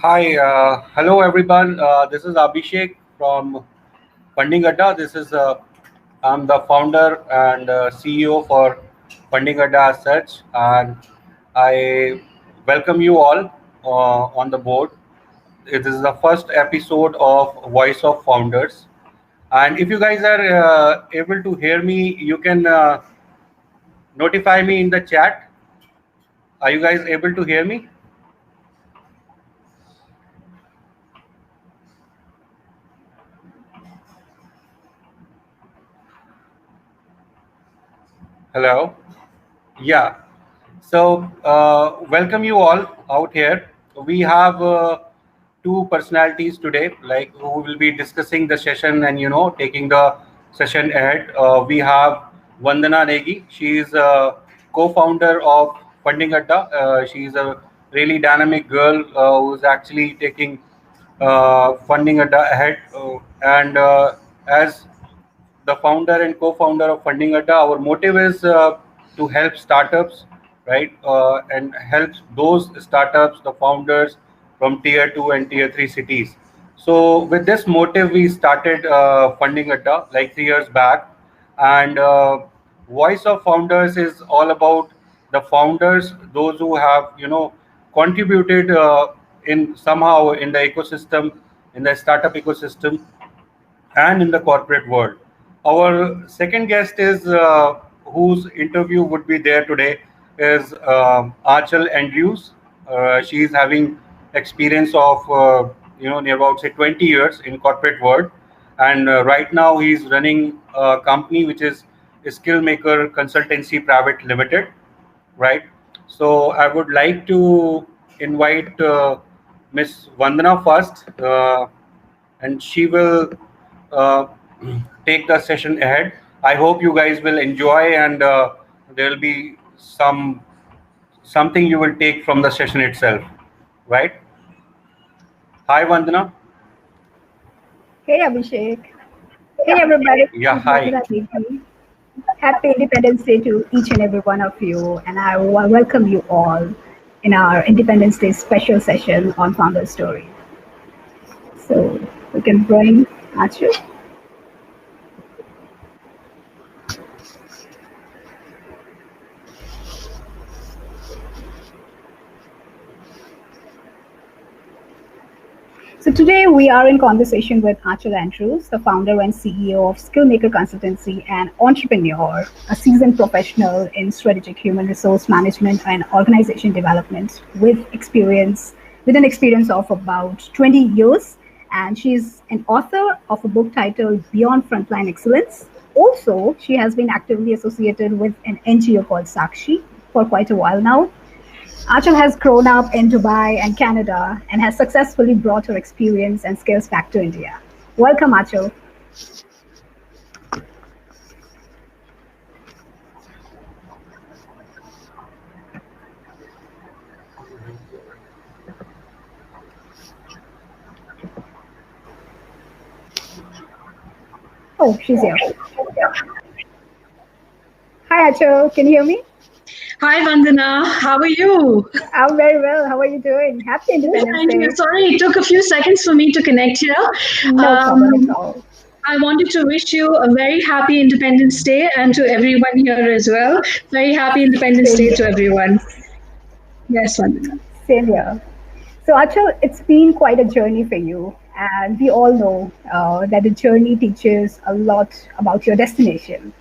Hi, hello everyone. This is Abhishek from Fundingadda. I'm the founder and CEO for Fundingadda as such, and I welcome you all on the board. It is the first episode of Voice of Founders, and if you guys are able to hear me, you can notify me in the chat. Are you guys able to hear me? Hello. Yeah. So, welcome you all out here. We have two personalities today, like who will be discussing the session and taking the session ahead. We have Vandna Negi. She is a co-founder of Fundingadda. She's a really dynamic girl who's actually taking Fundingadda ahead. And as the founder and co-founder of Fundingadda, our motive is to help startups, right, and help those startups, the founders from tier 2 and tier 3 cities. So with this motive, we started Fundingadda like 3 years back, and Voice of Founders is all about the founders, those who have contributed in somehow in the ecosystem, in the startup ecosystem, and in the corporate world. Our second guest is whose interview would be there today is Anchal Andrews. She is having experience of near about say 20 years in corporate world, and right now he's running a company which is Skillmaker Consultancy Private Limited, right? So I would like to invite Miss Vandana first, and she will uh, take the session ahead. I hope you guys will enjoy, and there will be something you will take from the session itself, right? Hi, Vandana. Hey Abhishek. Hey everybody. Yeah, This is hi. Vandna Negi. Happy Independence Day to each and every one of you, and I welcome you all in our Independence Day special session on Founder Story. So we can bring Achu. So today we are in conversation with Anchal Andrews, the founder and CEO of Skillmaker Consultancy, and entrepreneur, a seasoned professional in strategic human resource management and organization development with an experience of about 20 years. And she's an author of a book titled Beyond Frontline Excellence. Also, she has been actively associated with an NGO called Sakshi for quite a while now. Anchal has grown up in Dubai and Canada and has successfully brought her experience and skills back to India. Welcome, Anchal. Oh, she's here. Hi, Anchal. Can you hear me? Hi, Vandana. How are you? I'm very well. How are you doing? Happy Independence Thank Day. you. Sorry, it took a few seconds for me to connect here. No problem at all. I wanted to wish you a very happy Independence Day and to everyone here as well. Very happy Independence Same Day here. to everyone. Yes, Vandana. Same here. So, Anchal, it's been quite a journey for you. And we all know that the journey teaches a lot about your destination.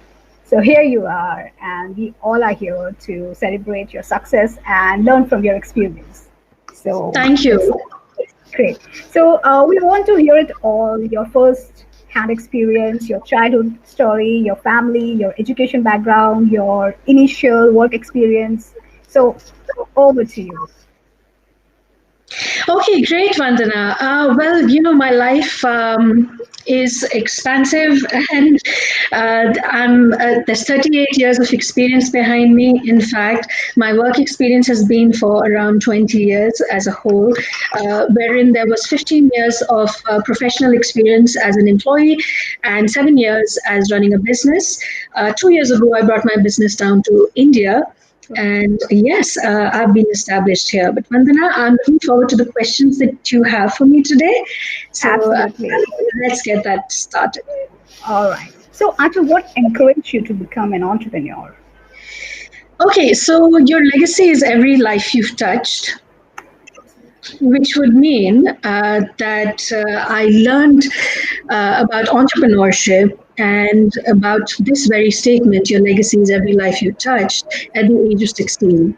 So here you are, and we all are here to celebrate your success and learn from your experience. So Thank you. it's great. So we want to hear it all, your first hand experience, your childhood story, your family, your education background, your initial work experience. So over to you. Okay, great, Vandana. Well, my life is expansive, and there's 38 years of experience behind me. In fact, my work experience has been for around 20 years as a whole, wherein there was 15 years of professional experience as an employee and 7 years as running a business. 2 years ago, I brought my business down to India, And yes, I've been established here. But Vandana, I'm looking forward to the questions that you have for me today. So Absolutely. let's get that started. All right. So, Anchal, what encouraged you to become an entrepreneur? Okay, so your legacy is every life you've touched, which would mean that I learned about entrepreneurship and about this very statement, your legacy is every life you touched, at the age of 16.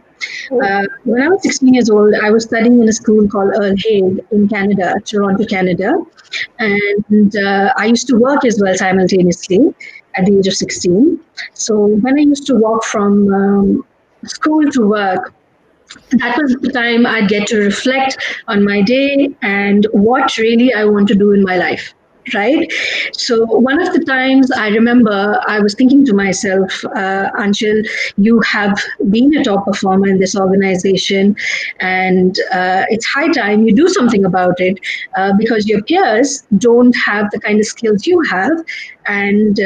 When I was 16 years old, I was studying in a school called Earl Haig in Canada, Toronto, Canada. And I used to work as well simultaneously at the age of 16. So when I used to walk from school to work, that was the time I'd get to reflect on my day and what really I want to do in my life. Right. So one of the times I remember I was thinking to myself, Anchal, you have been a top performer in this organization, and it's high time you do something about it because your peers don't have the kind of skills you have. And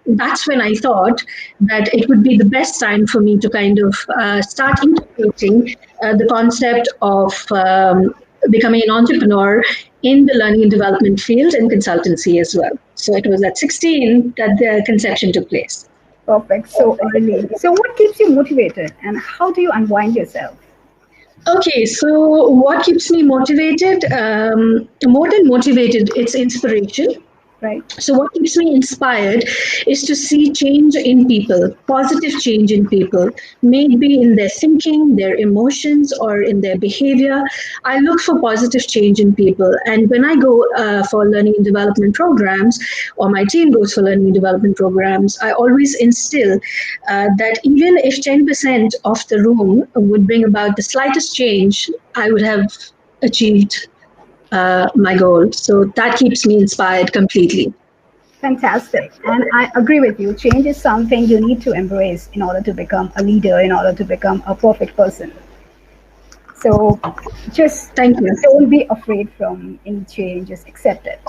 that's when I thought that it would be the best time for me to kind of start integrating the concept of becoming an entrepreneur in the learning and development field and consultancy as well. So it was at 16 that the conception took place. Perfect. So early. So, what keeps you motivated, and how do you unwind yourself? Okay, so what keeps me motivated? More than motivated, it's inspiration. Right. So, what keeps me inspired is to see change in people, positive change in people, maybe in their thinking, their emotions, or in their behavior. I look for positive change in people. And when I go for learning and development programs, or my team goes for learning and development programs, I always instill that even if 10% of the room would bring about the slightest change, I would have achieved my goal. So that keeps me inspired completely. Fantastic. And I agree with you. Change is something you need to embrace in order to become a leader, in order to become a perfect person. So just Thank you. don't be afraid from any change, just accept it.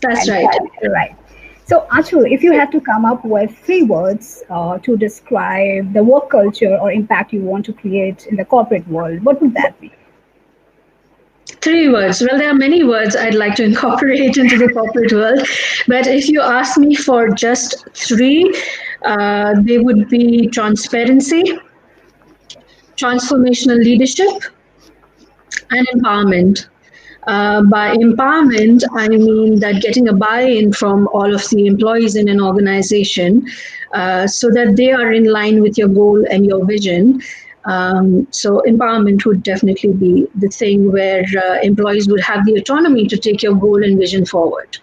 That's And right. right. So, Anchal, if you had to come up with 3 words to describe the work culture or impact you want to create in the corporate world, what would that be? 3 words. Well, there are many words I'd like to incorporate into the corporate world, but if you ask me for just three, they would be transparency, transformational leadership, and empowerment. By empowerment, I mean that getting a buy-in from all of the employees in an organization so that they are in line with your goal and your vision. So empowerment would definitely be the thing where employees would have the autonomy to take your goal and vision forward.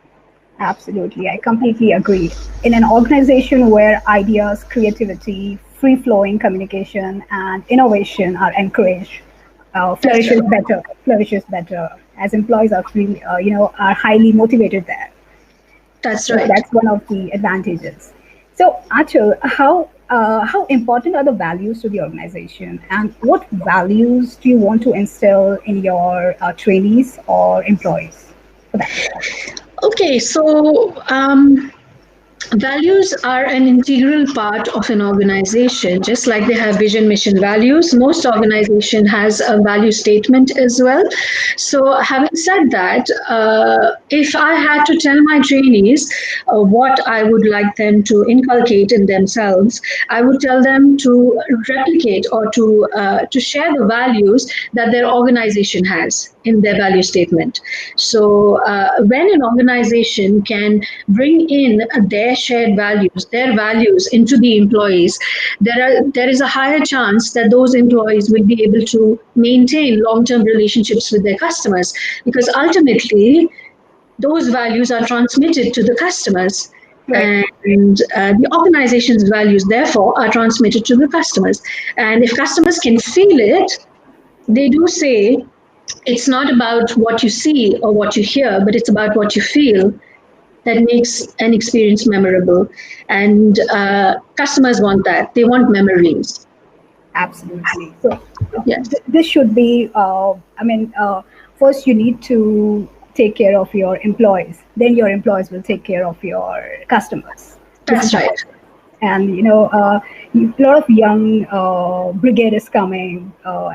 Absolutely. I completely agree. In an organization where ideas, creativity, free-flowing communication, and innovation are encouraged, flourishes better as employees are free, are highly motivated there. That's So right. that's one of the advantages. So, Achal, how important are the values to the organization, and what values do you want to instill in your trainees or employees for that? Okay, so values are an integral part of an organization, just like they have vision, mission, values. Most organization has a value statement as well. So having said that, if I had to tell my trainees what I would like them to inculcate in themselves, I would tell them to replicate or to share the values that their organization has in their value statement. So when an organization can bring in their shared values, their values into the employees, there is a higher chance that those employees will be able to maintain long-term relationships with their customers, because ultimately those values are transmitted to the customers. Right. And the organization's values, therefore, are transmitted to the customers. And if customers can feel it, they do say it's not about what you see or what you hear, but it's about what you feel that makes an experience memorable. And customers want that. They want memories. Absolutely. So Yes. this should be, first you need to take care of your employees. Then your employees will take care of your customers. That's right. And a lot of young brigade is coming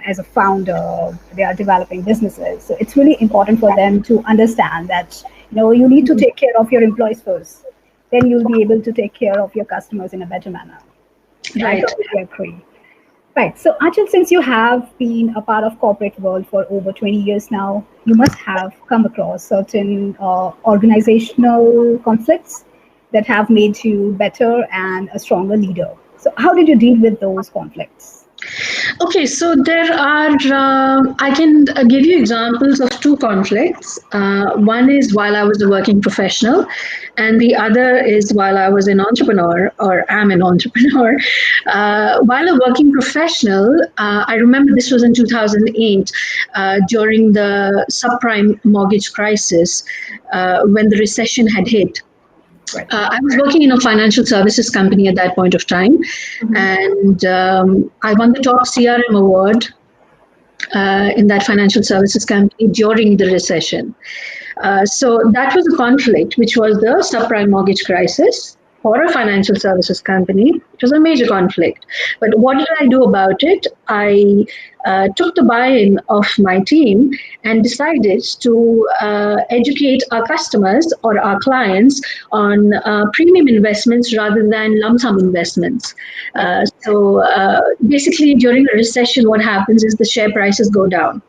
as a founder. They are developing businesses, so it's really important for them to understand that you need to take care of your employees first. Then you'll be able to take care of your customers in a better manner. Right. I totally agree. Right. So, Anchal, since you have been a part of corporate world for over 20 years now, you must have come across certain organizational conflicts that have made you better and a stronger leader. So, how did you deal with those conflicts? Okay, so there are, I can give you examples of two conflicts. One is while I was a working professional, and the other is while I was an entrepreneur or am an entrepreneur. While a working professional, I remember this was in 2008 during the subprime mortgage crisis when the recession had hit. I was working in a financial services company at that point of time, and I won the top CRM award in that financial services company during the recession. So that was a conflict, which was the subprime mortgage crisis for a financial services company. It was a major conflict. But what did I do about it? I took the buy-in of my team and decided to educate our customers or our clients on premium investments rather than lump sum investments. So basically, during a recession, what happens is the share prices go down.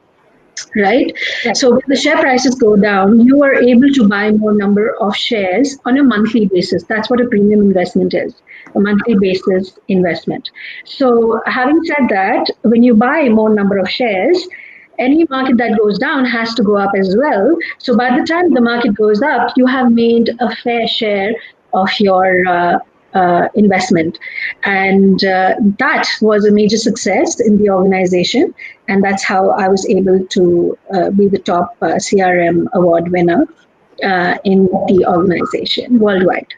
Right? So when the share prices go down, you are able to buy more number of shares on a monthly basis. That's what a premium investment is, a monthly basis investment. So having said that, when you buy more number of shares, any market that goes down has to go up as well. So by the time the market goes up, you have made a fair share of your investment. And that was a major success in the organization. And that's how I was able to be the top CRM award winner in the organization worldwide.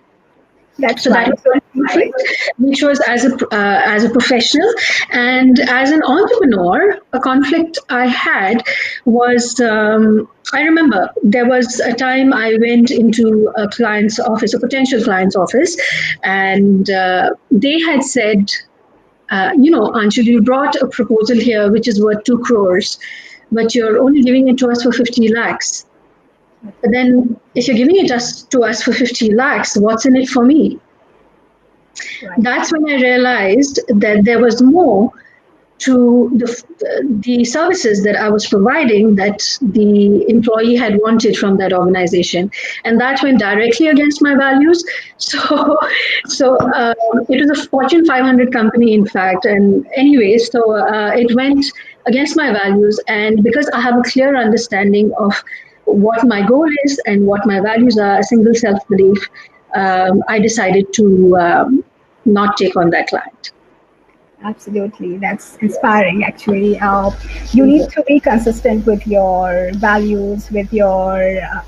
That's so that was one conflict, which was as a professional, and as an entrepreneur, a conflict I had was I remember there was a time I went into a client's office, a potential client's office, and they had said, Anshul, you brought a proposal here which is worth 2 crores, but you're only giving it to us for 50 lakhs. But then if you're giving it to us for 50 lakhs, what's in it for me? Right. That's when I realized that there was more to the services that I was providing that the employee had wanted from that organization. And that went directly against my values. So it was a Fortune 500 company, in fact. And anyway, so it went against my values. And because I have a clear understanding of what my goal is and what my values are, a single self-belief, I decided to not take on that client. Absolutely. That's inspiring, actually. You need to be consistent with your values, with your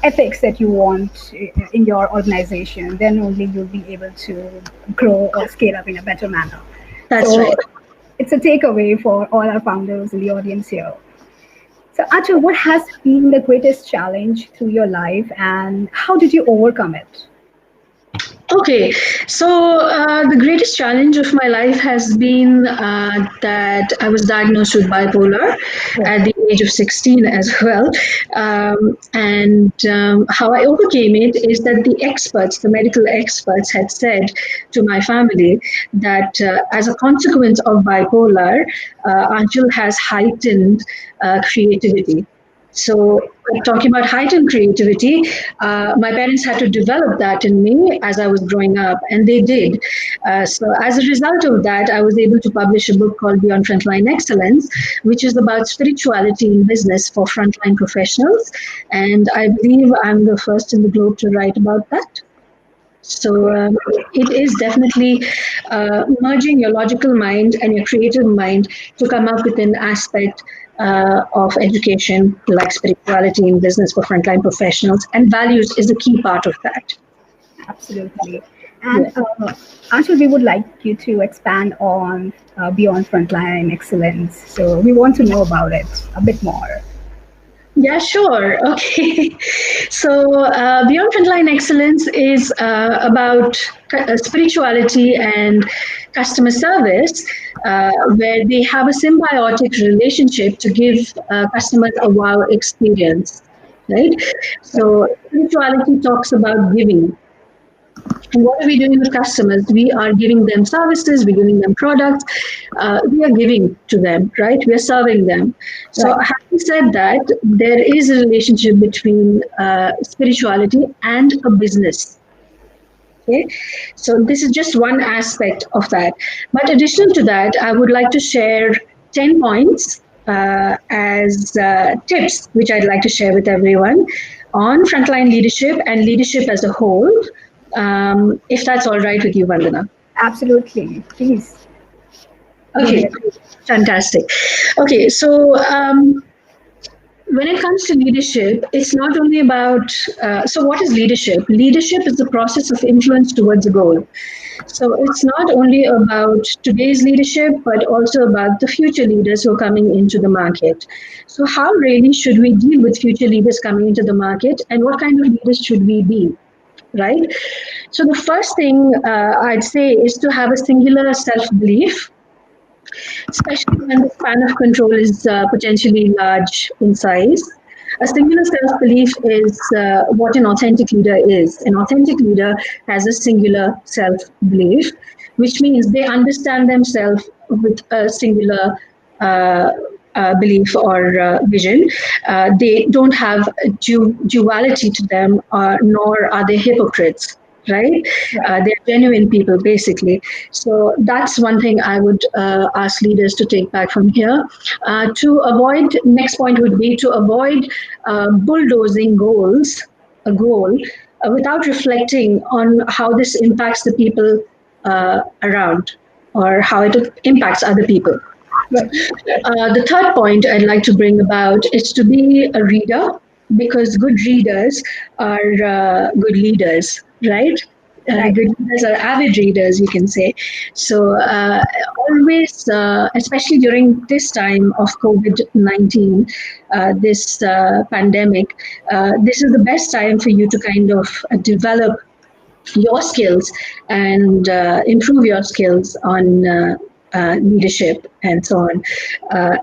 ethics that you want in your organization. Then only you'll be able to grow or scale up in a better manner. That's right. It's a takeaway for all our founders in the audience here. So, Anchal, what has been the greatest challenge through your life and how did you overcome it? Okay, so the greatest challenge of my life has been that I was diagnosed with bipolar at the age of 16 as well. And how I overcame it is that the medical experts had said to my family that as a consequence of bipolar, Anchal has heightened creativity. So talking about heightened creativity, my parents had to develop that in me as I was growing up, and they did. So as a result of that, I was able to publish a book called Beyond Frontline Excellence, which is about spirituality in business for frontline professionals. And I believe I'm the first in the globe to write about that. So it is definitely merging your logical mind and your creative mind to come up with an aspect of education like spirituality in business for frontline professionals, and values is a key part of that. Absolutely. And Anshul, we would like you to expand on Beyond Frontline Excellence. So we want to know about it a bit more. Yeah, sure. Okay. So Beyond Frontline Excellence is about spirituality and customer service, where they have a symbiotic relationship to give customers a wow experience, right? So spirituality talks about giving. And what are we doing with customers? We are giving them services, we're giving them products, we are giving to them, right? We are serving them. So having said that, there is a relationship between spirituality and a business. Okay, so this is just one aspect of that. But additional to that, I would like to share 10 points as tips, which I'd like to share with everyone on frontline leadership and leadership as a whole. If that's all right with you, Vandana. Absolutely, please. Okay, fantastic. Okay, so when it comes to leadership, it's not only about, so what is leadership? Leadership is the process of influence towards a goal. So it's not only about today's leadership, but also about the future leaders who are coming into the market. So how really should we deal with future leaders coming into the market, and what kind of leaders should we be? Right? So the first thing I'd say is to have a singular self-belief, especially when the span of control is potentially large in size. A singular self-belief is what an authentic leader is. An authentic leader has a singular self-belief, which means they understand themselves with a singular belief or vision. They don't have duality to them, nor are they hypocrites, right? They're genuine people, basically. So that's one thing I would ask leaders to take back from here. To avoid, next point would be to avoid bulldozing a goal, without reflecting on how this impacts the people around, or how it impacts other people. The third point I'd like to bring about is to be a reader, because good readers are good leaders, right? Good readers are avid readers, you can say. So always, especially during this time of COVID-19, this pandemic, this is the best time for you to kind of develop your skills and improve your skills on leadership and so on,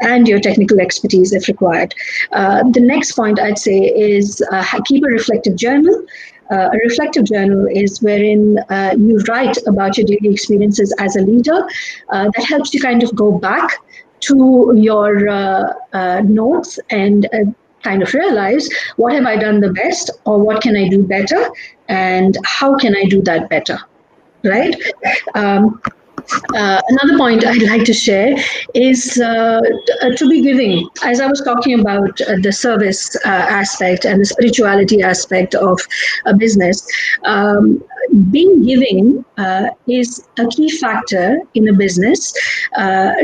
and your technical expertise if required. The next point I'd say is keep a reflective journal. A reflective journal is wherein you write about your daily experiences as a leader. That helps you kind of go back to your notes and kind of realize, what have I done the best, or what can I do better, and how can I do that better, right? Another point I'd like to share is to be giving. As I was talking about the service aspect and the spirituality aspect of a business, being giving is a key factor in a business.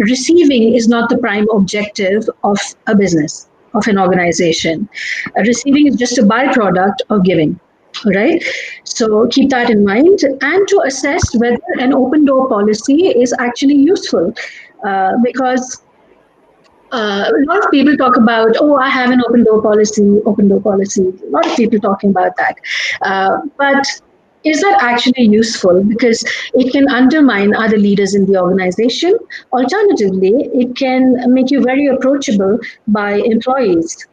Receiving is not the prime objective of a business, of an organization. Receiving is just a byproduct of giving. Right? So keep that in mind, and to assess whether an open door policy is actually useful, because a lot of people talk about, oh, I have an open door policy. A lot of people talking about that. But is that actually useful? Because it can undermine other leaders in the organization. Alternatively, it can make you very approachable by employees.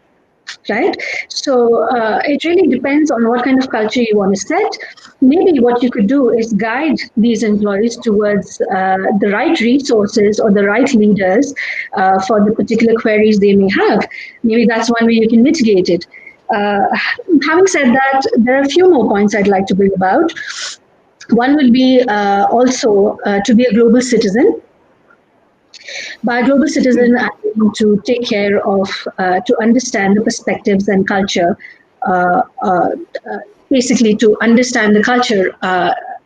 Right? So it really depends on what kind of culture you want to set. Maybe what you could do is guide these employees towards the right resources or the right leaders for the particular queries they may have. Maybe that's one way you can mitigate it. Having said that, there are a few more points I'd like to bring about. One would be also to be a global citizen. By a global citizen, I mean to take care of, to understand the perspectives and culture, basically to understand the culture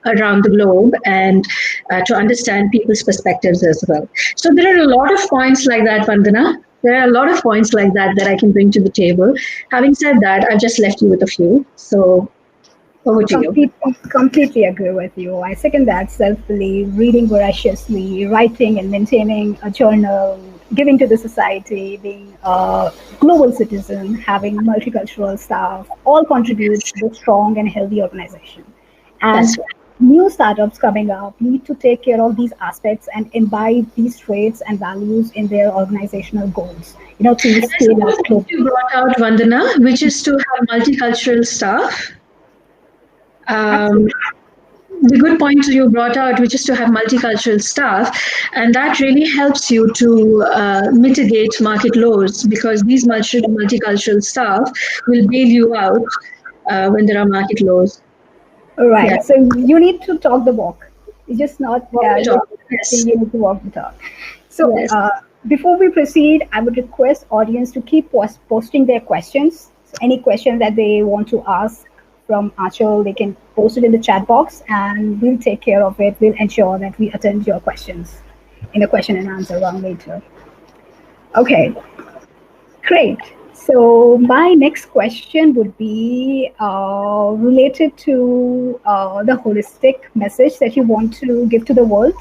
around the globe, and to understand people's perspectives as well. So there are a lot of points like that, Vandana. There are a lot of points like that that I can bring to the table. Having said that, I've just left you with a few. So over to you. Completely agree with you. I second that. Self-belief, reading voraciously, writing and maintaining a journal, giving to the society, being a global citizen, having multicultural staff, all contribute to a strong and healthy organization. And new startups coming up need to take care of these aspects and imbibe these traits and values in their organizational goals, to There's a scale good up point you brought out, Vandana, which is to have multicultural staff. Um, Absolutely. the good point you brought out, which is to have multicultural staff, and that really helps you to mitigate market lows, because these multicultural staff will bail you out when there are market lows. Yeah, Right. So you need to talk the walk. It's just not walk the talk. Yes, you need to walk the talk. So yes. before we proceed, I would request audience to keep posting their questions. So any question that they want to ask from Anchal, they can post it in the chat box, and we'll take care of it. We'll ensure that we attend your questions in the question and answer round later. Okay, great. So my next question would be related to the holistic message that you want to give to the world.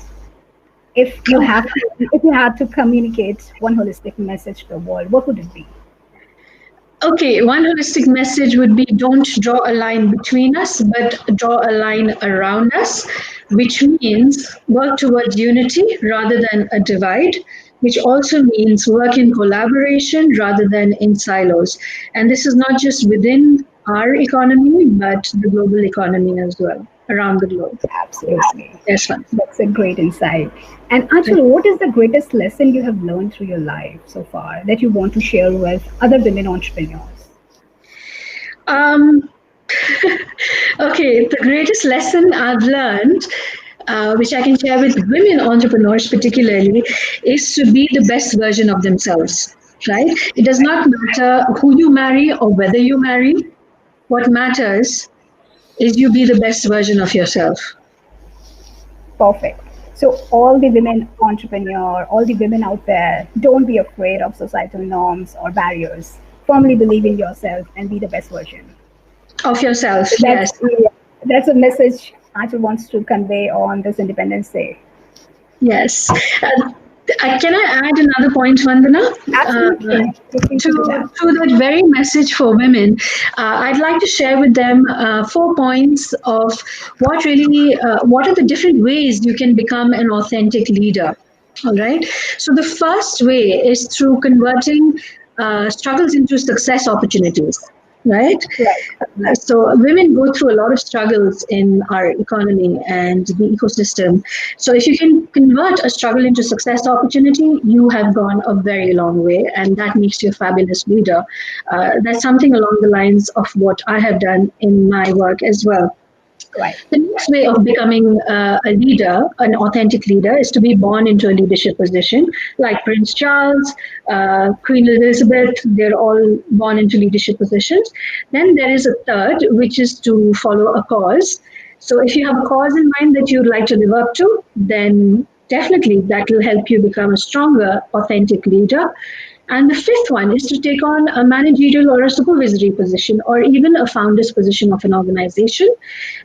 If you had to communicate one holistic message to the world, what would it be? Okay, one holistic message would be, don't draw a line between us, but draw a line around us, which means work towards unity rather than a divide, which also means work in collaboration rather than in silos. And this is not just within our economy, but the global economy as well, around the globe. Absolutely. Yes, ma'am. That's a great insight. And actually, what is the greatest lesson you have learned through your life so far that you want to share with other women entrepreneurs? Okay, the greatest lesson I've learned, which I can share with women entrepreneurs particularly, is to be the best version of themselves, right? It does not matter who you marry or whether you marry. What matters is you be the best version of yourself. Perfect. So all the women entrepreneur, all the women out there, don't be afraid of societal norms or barriers. Firmly believe in yourself and be the best version of yourself. That's, Yes. That's a message Anchal wants to convey on this Independence Day. Yes. Can I add another point, Vandana? Absolutely. To that very message for women, I'd like to share with them 4 points of what are the different ways you can become an authentic leader. All right. So the first way is through converting struggles into success opportunities. Right? So women go through a lot of struggles in our economy and the ecosystem. So if you can convert a struggle into success opportunity, you have gone a very long way, and that makes you a fabulous leader. That's something along the lines of what I have done in my work as well. Right. The next way of becoming a leader, an authentic leader, is to be born into a leadership position, like Prince Charles, Queen Elizabeth. They're all born into leadership positions. Then there is a third, which is to follow a cause. So if you have a cause in mind that you'd like to live up to, then definitely that will help you become a stronger, authentic leader. And the fifth one is to take on a managerial or a supervisory position, or even a founder's position of an organization.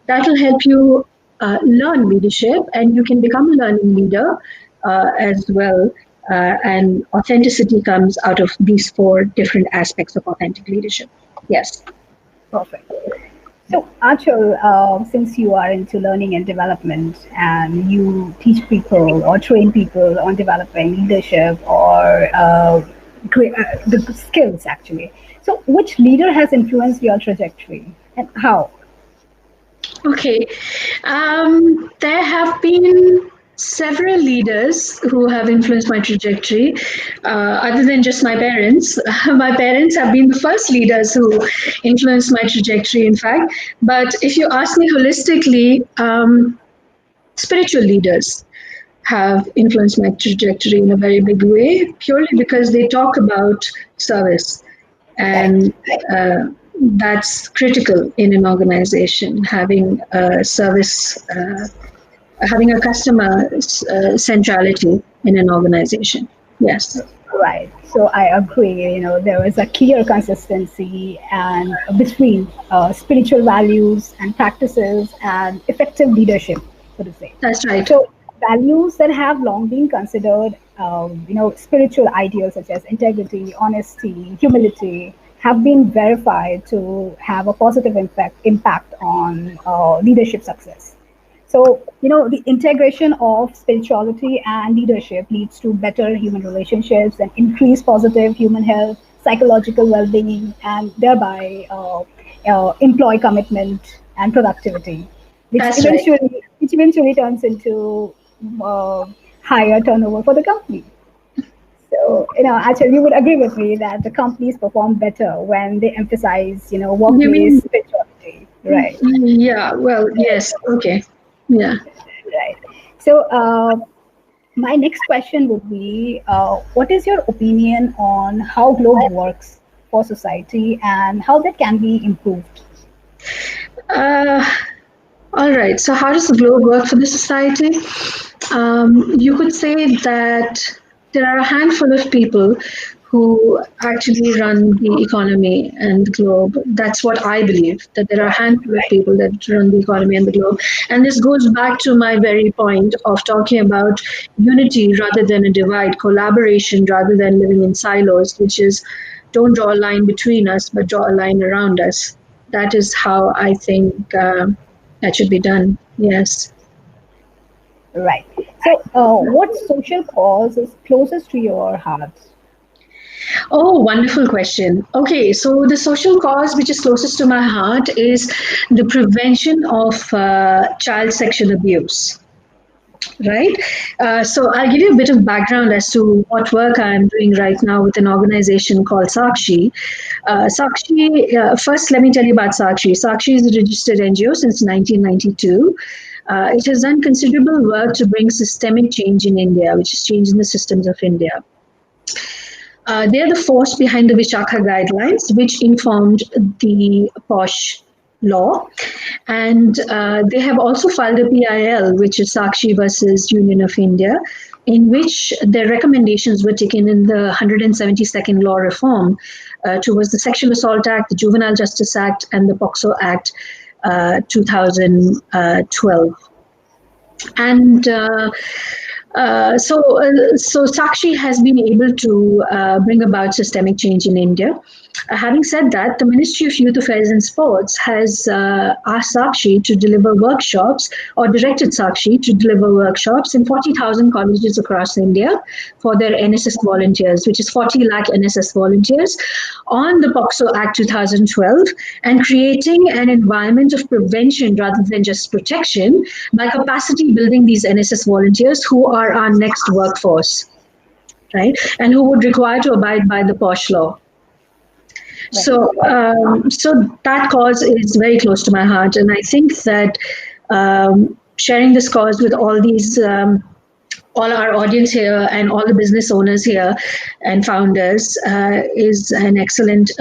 That will help you learn leadership, and you can become a learning leader as well. And authenticity comes out of these 4 different aspects of authentic leadership. Yes. Perfect. So, Anchal, since you are into learning and development, and you teach people or train people on developing leadership or the skills, actually. So, which leader has influenced your trajectory, and how? Okay. There have been several leaders who have influenced my trajectory, other than just my parents. My parents have been the first leaders who influenced my trajectory, in fact. But if you ask me holistically, spiritual leaders have influenced my trajectory in a very big way, purely because they talk about service. And that's critical in an organization, having a service, having a customer centrality in an organization. Yes. Right. So I agree. There is a clear consistency and between spiritual values and practices and effective leadership, so to say. That's right. So values that have long been considered, spiritual ideals such as integrity, honesty, humility, have been verified to have a positive impact on leadership success. So, the integration of spirituality and leadership leads to better human relationships and increased positive human health, psychological well-being, and thereby employee commitment and productivity, which That's right. eventually turns into uh, higher turnover for the company. So, actually, you would agree with me that the companies perform better when they emphasize, You workplace mean, spirituality, right? yeah, well, yes, okay. Yeah. Right. So, my next question would be, what is your opinion on how Globe works for society and how that can be improved? Uh, all right. So, how does the globe work for the society? You could say that there are a handful of people who actually run the economy and the globe. That's what I believe, that there are a handful of people that run the economy and the globe. And this goes back to my very point of talking about unity rather than a divide, collaboration rather than living in silos, which is don't draw a line between us, but draw a line around us. That is how I think that should be done. Yes. Right. So, what social cause is closest to your heart? Oh, wonderful question. Okay, so the social cause which is closest to my heart is the prevention of child sexual abuse. Right. So I'll give you a bit of background as to what work I'm doing right now with an organization called Sakshi. First, let me tell you about Sakshi. Sakshi is a registered NGO since 1992. It has done considerable work to bring systemic change in India, which is change in the systems of India. They are the force behind the Vishakha guidelines, which informed the POSH law. And they have also filed a PIL, which is Sakshi versus Union of India, in which their recommendations were taken in the 172nd law reform towards the Sexual Assault Act, the Juvenile Justice Act, and the POXO Act 2012. And so Sakshi has been able to bring about systemic change in India. Having said that, the Ministry of Youth Affairs and Sports has asked Sakshi to deliver workshops or directed Sakshi to deliver workshops in 40,000 colleges across India for their NSS volunteers, which is 40 lakh NSS volunteers, on the POXO Act 2012 and creating an environment of prevention rather than just protection by capacity building these NSS volunteers who are our next workforce, right? And who would require to abide by the POSH law. So that cause is very close to my heart, and I think that sharing this cause with all our audience here and all the business owners here and founders is an excellent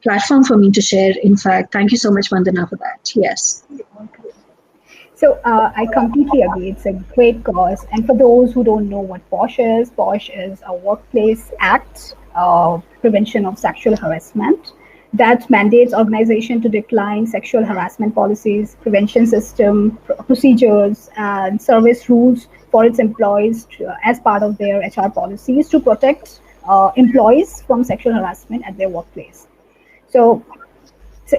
platform for me to share. In fact, thank you so much, Vandana, for that. Yes. So I completely agree. It's a great cause. And for those who don't know what POSH is a workplace act, prevention of sexual harassment, that mandates organization to decline sexual harassment policies, prevention system, procedures, and service rules for its employees as part of their HR policies to protect employees from sexual harassment at their workplace. So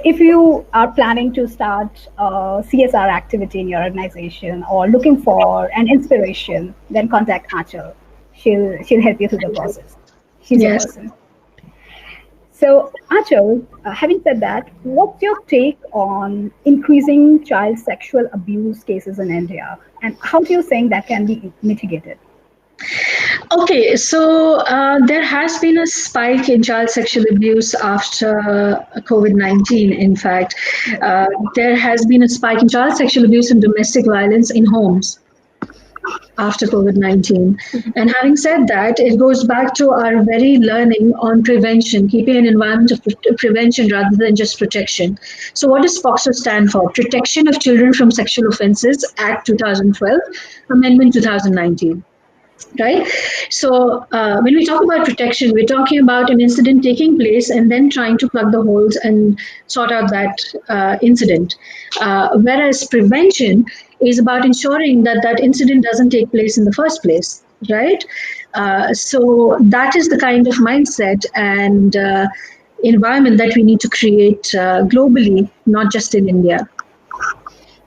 if you are planning to start a CSR activity in your organization or looking for an inspiration, then contact Anchal. She'll help you through the process. She's your person. So Anchal, having said that, what's your take on increasing child sexual abuse cases in India, and how do you think that can be mitigated? Okay, so there has been a spike in child sexual abuse after COVID-19. In fact, there has been a spike in child sexual abuse and domestic violence in homes after COVID-19. And having said that, it goes back to our very learning on prevention, keeping an environment of prevention rather than just protection. So what does POXO stand for? Protection of Children from Sexual Offences Act 2012, Amendment 2019. Right? So when we talk about protection, we're talking about an incident taking place and then trying to plug the holes and sort out that incident. Whereas prevention is about ensuring that that incident doesn't take place in the first place, right? So that is the kind of mindset and environment that we need to create globally, not just in India.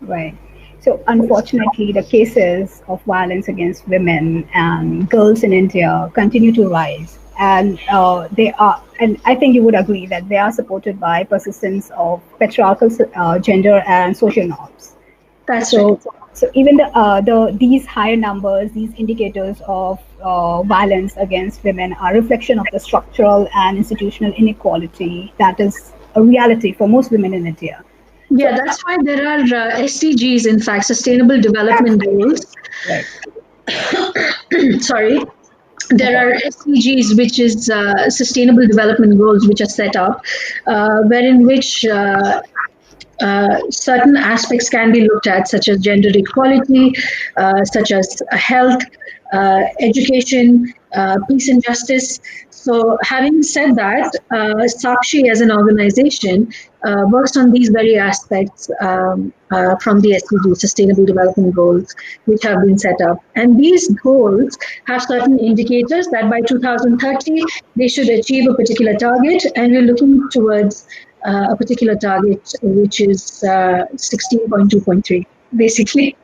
Right. So, unfortunately, the cases of violence against women and girls in India continue to rise. And and I think you would agree that they are supported by persistence of patriarchal gender and social norms. That's So, right. so even these higher numbers, these indicators of violence against women are a reflection of the structural and institutional inequality that is a reality for most women in India. Yeah, So, that's why there are SDGs, in fact, Sustainable Development absolutely Goals. right. Sorry. No There are problem. SDGs, which is Sustainable Development Goals, which are set up, wherein which certain aspects can be looked at, such as gender equality, such as health, education, peace and justice. So, having said that, Sakshi as an organization works on these very aspects from the SDG, Sustainable Development Goals, which have been set up. And these goals have certain indicators that by 2030 they should achieve a particular target, and we're looking towards a particular target, which is 16.2.3. Basically,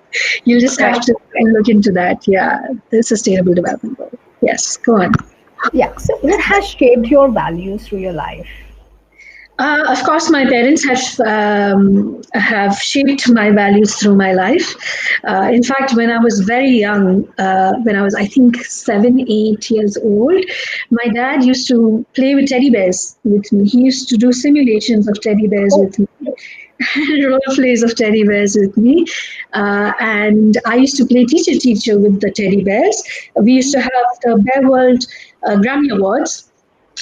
you just have Right. to look into that. Yeah, the Sustainable Development Goal. Yes, go on. Yeah. So, what has shaped your values through your life? Of course, my parents have shaped my values through my life. In fact, when I was very young, when I was I think 7, 8 years old, my dad used to play with teddy bears with me. He used to do simulations of teddy bears Oh, with me. Role plays of teddy bears with me, and I used to play teacher with the teddy bears. We used to have the Bear World Grammy Awards.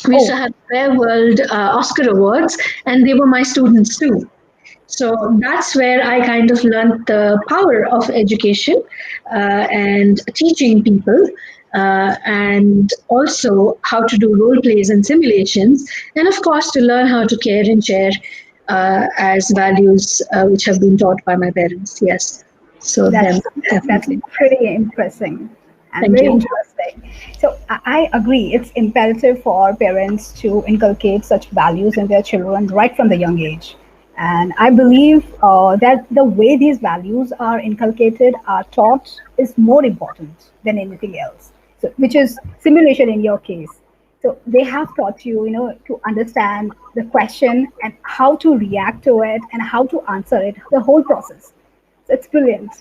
We used to oh, have Bear World Oscar Awards, and they were my students too. So that's where I kind of learned the power of education and teaching people, and also how to do role plays and simulations, and of course to learn how to care and share as values which have been taught by my parents. Yes, so them that's definitely. pretty impressive and Thank very you. interesting. So, I agree. It's imperative for parents to inculcate such values in their children right from the young age. And I believe that the way these values are inculcated, are taught, is more important than anything else. So, which is simulation in your case. So they have taught you, to understand the question and how to react to it and how to answer it, the whole process. So it's brilliant.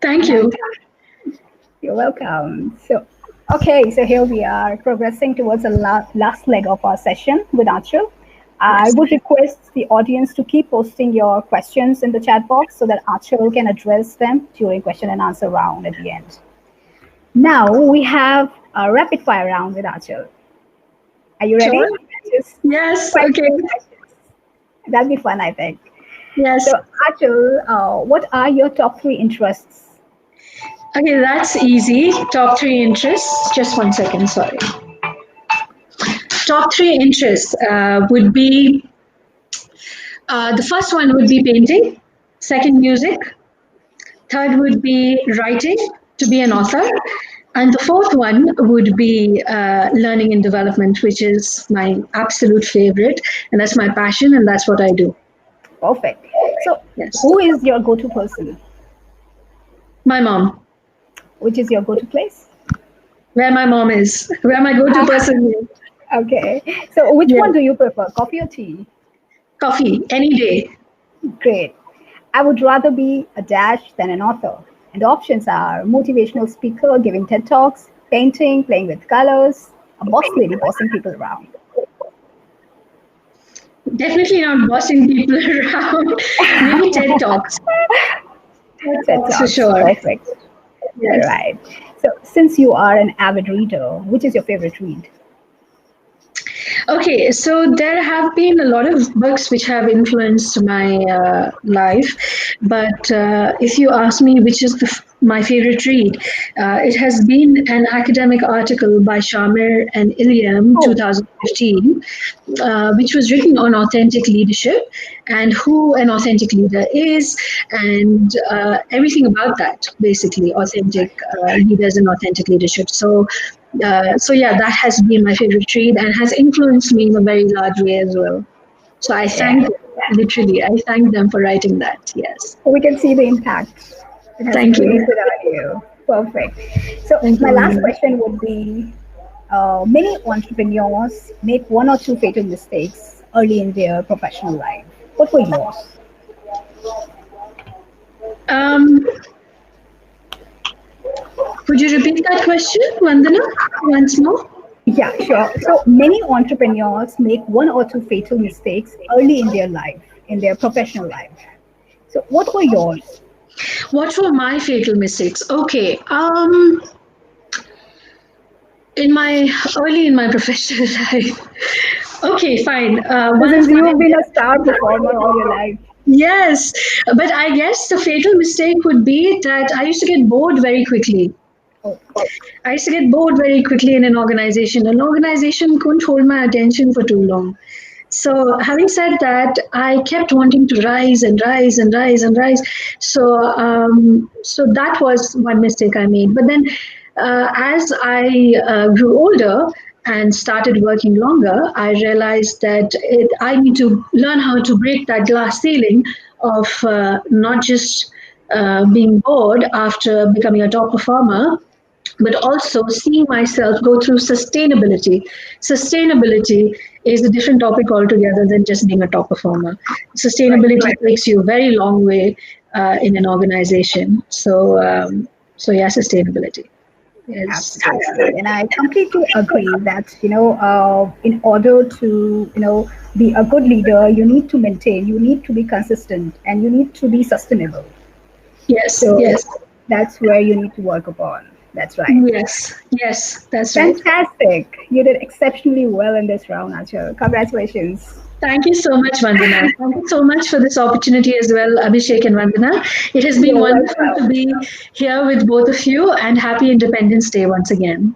Thank And I'm you. You're welcome. So, okay, so here we are progressing towards the last leg of our session with Anchal. I Yes. would request the audience to keep posting your questions in the chat box so that Anchal can address them during question and answer round at the end. Now we have a rapid fire round with Anchal. Are you ready? Sure. Just Yes. five Okay. questions. That'll be fun, I think. Yes. So, Anchal, what are your top three interests? Okay, that's easy. Top three interests. Just 1 second, sorry. Top three interests would be the first one would be painting, second, music, third would be writing to be an author, and the fourth one would be learning and development, which is my absolute favorite, and that's my passion, and that's what I do. Perfect. So, Yes. who is your go-to person? My mom. Which is your go-to place? Where my mom is. Where my go to person is. Okay. So, which Yes. one do you prefer, coffee or tea? Coffee, any day. Great. I would rather be a dash than an author. And the options are motivational speaker giving TED Talks, painting, playing with colors, a boss lady bossing people around. Definitely not bossing people around. Maybe TED Talks. TED TED Talks for Talks. sure. Perfect. All Yes. right. So, since you are an avid reader, which is your favorite read? Okay, so there have been a lot of books which have influenced my life, but if you ask me which is my favorite read, it has been an academic article by Shamir and Iliam, Oh, 2015, which was written on authentic leadership and who an authentic leader is, and everything about that, basically, authentic leaders and authentic leadership. So yeah, that has been my favorite read and has influenced me in a very large way as well. So I yeah. thank you. literally. I thank them for writing that. Yes. We can see the impact it has Thank you. created on you. Perfect. So Thank my you, last Vandana. question would be, many entrepreneurs make one or two fatal mistakes early in their professional life. What were yours? Um, could you repeat that question, Vandana, once more? Yeah, sure. So many entrepreneurs make one or two fatal mistakes early in their life, in their professional life. So what were yours? What were my fatal mistakes? Okay. In my early in my professional life. Okay, fine. One of Since my you've been a star performer all your life. yes, but I guess the fatal mistake would be that I used to get bored very quickly. Oh, I used to get bored very quickly in an organization. An organization couldn't hold my attention for too long. So, having said that, I kept wanting to rise and rise and rise and rise. So that was one mistake I made. But then, as I grew older and started working longer, I realized that I need to learn how to break that glass ceiling of not just being bored after becoming a top performer, but also seeing myself go through sustainability. Sustainability is a different topic altogether than just being a top performer. right. Sustainability takes you a very long way in an organization. So yeah, sustainability is. Absolutely. And I completely agree that, in order to, be a good leader, you need to maintain, you need to be consistent, and you need to be sustainable. Yes, So yes, that's where you need to work upon. That's right. yes, that's right. Fantastic. You did exceptionally well in this round, Achal. Congratulations. Thank you so much, Vandana. Thank you so much for this opportunity as well, Abhishek and Vandana. It has been You're wonderful to welcome. be here with both of you, and happy Independence Day once again.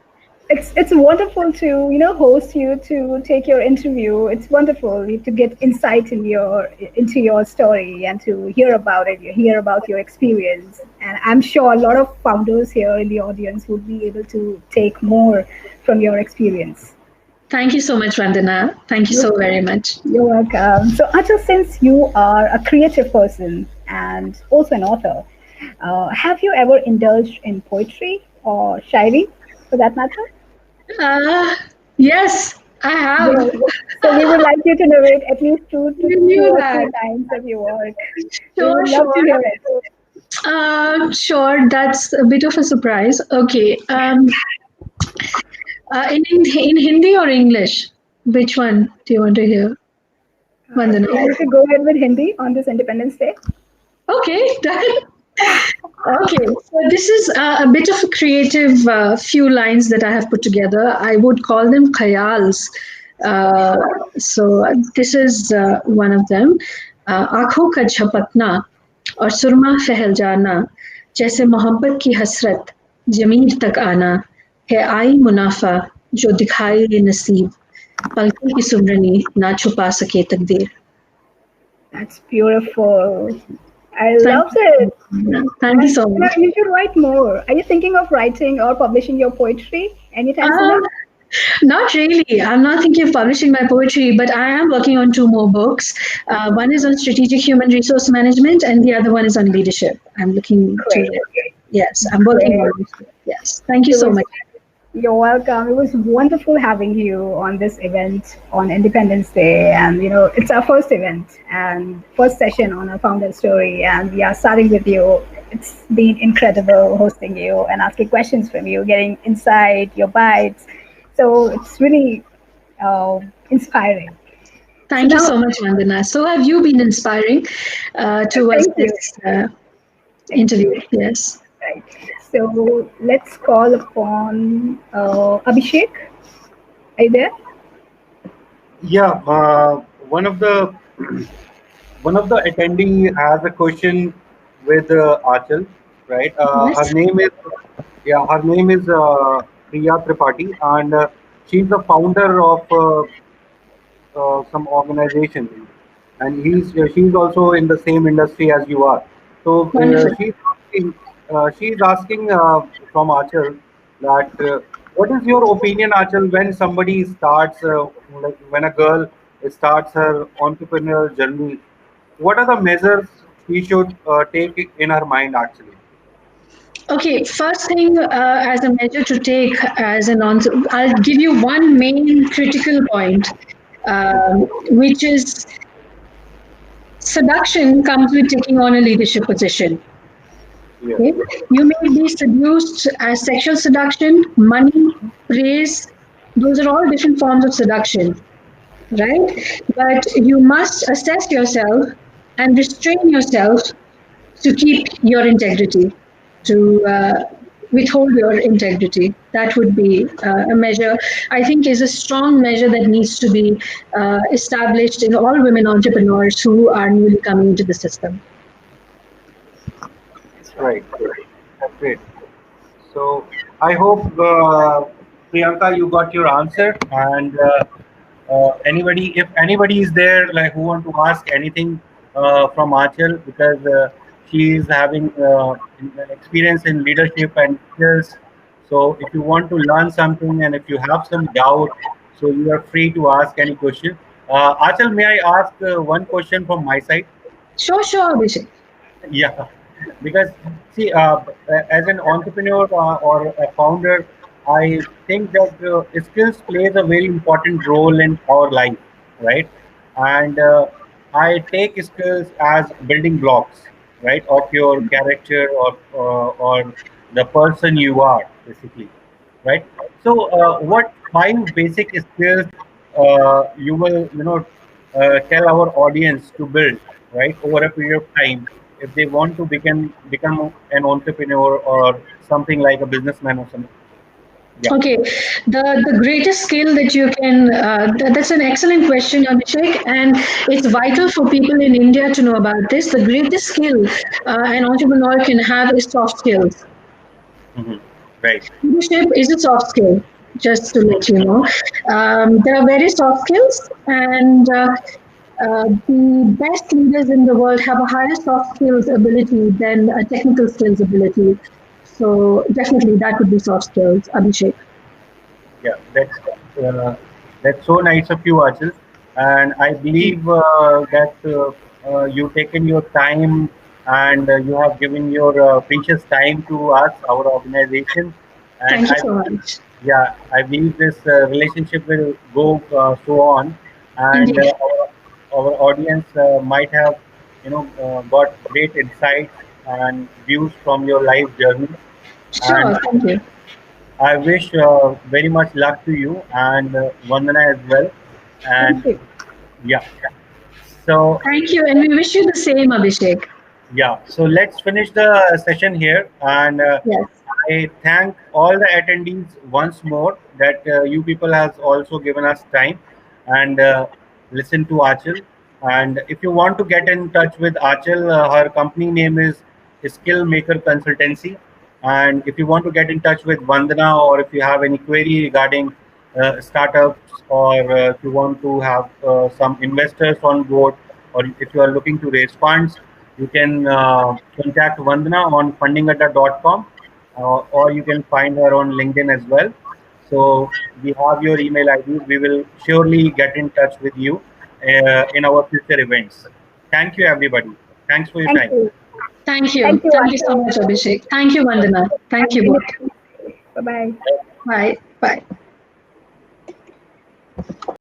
It's wonderful to host you, to take your interview. It's wonderful to get insight in your into your story and to hear about it. You hear about your experience, and I'm sure a lot of founders here in the audience would be able to take more from your experience. Thank you so much, Vandana. Thank you You're, so very much. you're welcome. So, Achal, since you are a creative person and also an author, have you ever indulged in poetry or shairi, for that matter? Uh, yes, I have. Great. So we would like you to narrate at least You two knew or that. three lines of your work. We Sure, would love to sure. hear it. Sure, that's a bit of a surprise. Okay. In Hindi or English? Which one do you want to hear, If Vandana? you want to go ahead with Hindi on this Independence Day. Okay, done. Okay, so this is a bit of a creative few lines that I have put together. I would call them khayals. Uh, so this is one of them. आंखों का झपकना और सुरमा फहल जाना जैसे मोहब्बत की हसरत जमीर तक आना है आई मुनाफा जो दिखाए ये नसीब पलकों की सुमरनी ना छुपा सके तकदीर. That's beautiful. I Thank love you. it. Thank you And so much. you should write more. Are you thinking of writing or publishing your poetry anytime Uh, sooner? Not really. I'm not thinking of publishing my poetry, but I am working on two more books. One is on strategic human resource management, and the other one is on leadership. I'm looking to, Great. yes, I'm working Great. on it. Yes. Thank you It so was much. You're welcome. It was wonderful having you on this event on Independence Day. And, it's our first event and first session on our founder story. And we are starting with you. It's been incredible hosting you and asking questions from you, getting insight, your bites. So it's really inspiring. So Thank you now, so much, Vandana. So have you been inspiring towards thank you. this Thank interview? you. Yes. Right. So let's call upon Abhishek. Are you there? Yeah, one of the one of the attendee has a question with Achal, right? Her Yes. name is her name is Priya Tripathi, and she's the founder of some organization, and she's also in the same industry as you are. So Wonderful. she's asking from Achal that what is your opinion, Achal, when somebody starts like when a girl starts her entrepreneurial journey? what are the measures we should take in our mind actually? Okay, first thing as a measure to take as an answer, I'll give you one main critical point, which is seduction comes with taking on a leadership position. Yeah. Okay? You may be seduced as sexual seduction, money, praise, those are all different forms of seduction, right? But you must assess yourself and restrain yourself to keep your integrity, to withhold your integrity. That would be a measure, I think, is a strong measure that needs to be established in all women entrepreneurs who are newly coming into the system. Right. That's great. So I hope Priyanka, you got your answer, and anybody, if anybody is there like who want to ask anything from Achal, because she is having experience in leadership and skills. So if you want to learn something and if you have some doubt, so you are free to ask any question. Achal, may I ask one question from my side? Sure, sure, Abhishek. Yeah, because see, as an entrepreneur or a founder, I think that skills plays a very important role in our life, right? And I take skills as building blocks, right, of your character or the person you are, basically, right? So, what five basic skills you will, tell our audience to build, right, over a period of time if they want to become an entrepreneur or something like a businessman or something. Yeah. Okay, the greatest skill that you can, that's an excellent question, Abhishek, and it's vital for people in India to know about this. The greatest skill an entrepreneur can have is soft skills. Hmm. Right. Leadership is a soft skill, just to let you know. There are various soft skills, and the best leaders in the world have a higher soft skills ability than a technical skills ability. So definitely that would be soft skills, Abhishek. Yeah, that's so nice of you, Achal. And I believe that you've taken your time and you have given your precious time to us, our organization. And Thank you so much. yeah, I believe this relationship will go so on, and Indeed. our audience might have, got great insights and views from your life journey. And Sure, thank you. I wish very much luck to you and Vandana as well. Thank And you. yeah, so Thank you, and we wish you the same, Abhishek. yeah, so let's finish the session here. And Yes. I thank all the attendees once more that you people has also given us time and listen to Achal. And if you want to get in touch with Achal, her company name is Skillmaker Consultancy. And if you want to get in touch with Vandana or if you have any query regarding startups or if you want to have some investors on board or if you are looking to raise funds, you can contact Vandana on fundingadda.com or you can find her on LinkedIn as well. So we have your email ID. We will surely get in touch with you in our future events. Thank you, everybody. Thanks for your Thank time. you. Thank you. Thank you, Thank you so Asha. much, Abhishek. Thank you, Vandana. Thank I you really both. appreciate it. Bye bye. Bye. Bye.